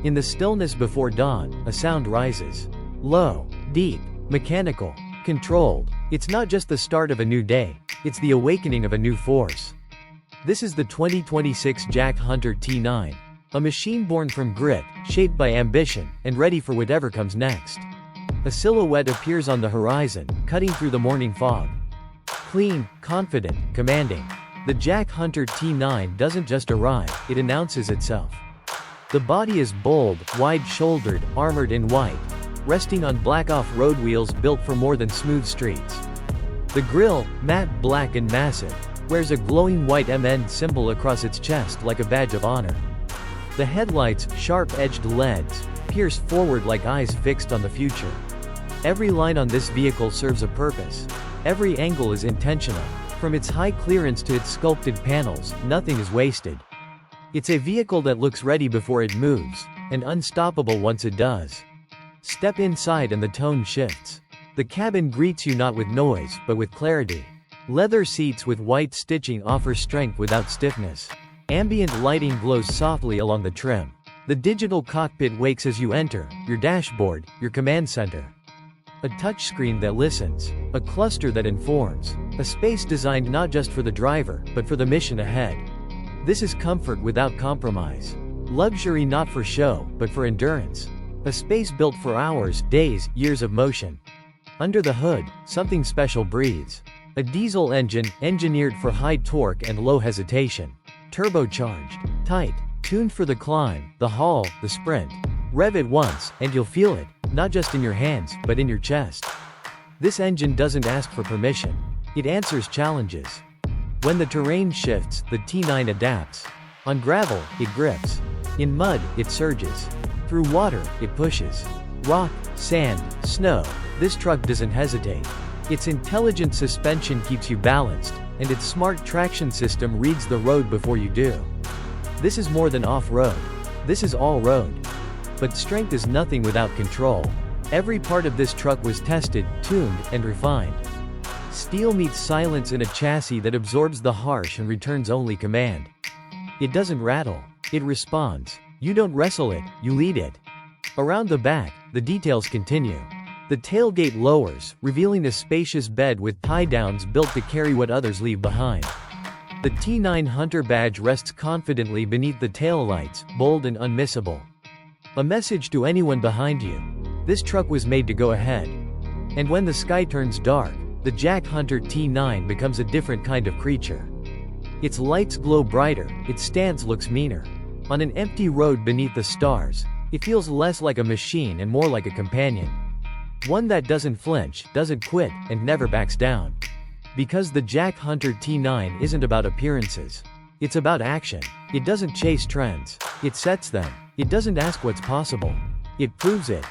In the stillness before dawn, a sound rises. Low, deep, mechanical, controlled. It's not just the start of a new day, it's the awakening of a new force. This is the 2026 Jack Hunter T9. A machine born from grit, shaped by ambition, and ready for whatever comes next. A silhouette appears on the horizon, cutting through the morning fog. Clean, confident, commanding. The Jack Hunter T9 doesn't just arrive, it announces itself. The body is bold, wide-shouldered, armored in white, resting on black off-road wheels built for more than smooth streets. The grille, matte black and massive, wears a glowing white MN symbol across its chest like a badge of honor. The headlights, sharp-edged LEDs, pierce forward like eyes fixed on the future. Every line on this vehicle serves a purpose. Every angle is intentional. From its high clearance to its sculpted panels, nothing is wasted. It's a vehicle that looks ready before it moves, and unstoppable once it does. Step inside and the tone shifts. The cabin greets you not with noise, but with clarity. Leather seats with white stitching offer strength without stiffness. Ambient lighting glows softly along the trim. The digital cockpit wakes as you enter, your dashboard, your command center. A touchscreen that listens, a cluster that informs, a space designed not just for the driver, but for the mission ahead. This is comfort without compromise. Luxury not for show, but for endurance. A space built for hours, days, years of motion. Under the hood, something special breathes. A diesel engine, engineered for high torque and low hesitation. Turbocharged. Tight. Tuned for the climb, the haul, the sprint. Rev it once, and you'll feel it, not just in your hands, but in your chest. This engine doesn't ask for permission. It answers challenges. When the terrain shifts, the T9 adapts. On gravel, it grips. In mud, it surges. Through water, it pushes. Rock, sand, snow, this truck doesn't hesitate. Its intelligent suspension keeps you balanced, and its smart traction system reads the road before you do. This is more than off-road. This is all-road. But strength is nothing without control. Every part of this truck was tested, tuned, and refined. Steel meets silence in a chassis that absorbs the harsh and returns only command. It doesn't rattle. It responds. You don't wrestle it, you lead it. Around the back, the details continue. The tailgate lowers, revealing a spacious bed with tie-downs built to carry what others leave behind. The T9 Hunter badge rests confidently beneath the taillights, bold and unmissable. A message to anyone behind you. This truck was made to go ahead. And when the sky turns dark, the Jack Hunter T9 becomes a different kind of creature. Its lights glow brighter, its stance looks meaner. On an empty road beneath the stars, it feels less like a machine and more like a companion. One that doesn't flinch, doesn't quit, and never backs down. Because the Jack Hunter T9 isn't about appearances. It's about action. It doesn't chase trends. It sets them. It doesn't ask what's possible. It proves it.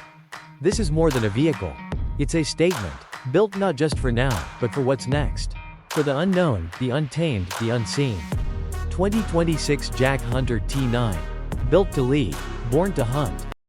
This is more than a vehicle. It's a statement, built not just for now, but for what's next. For the unknown, the untamed, the unseen. 2026 Jack Hunter T9. Built to lead, born to hunt.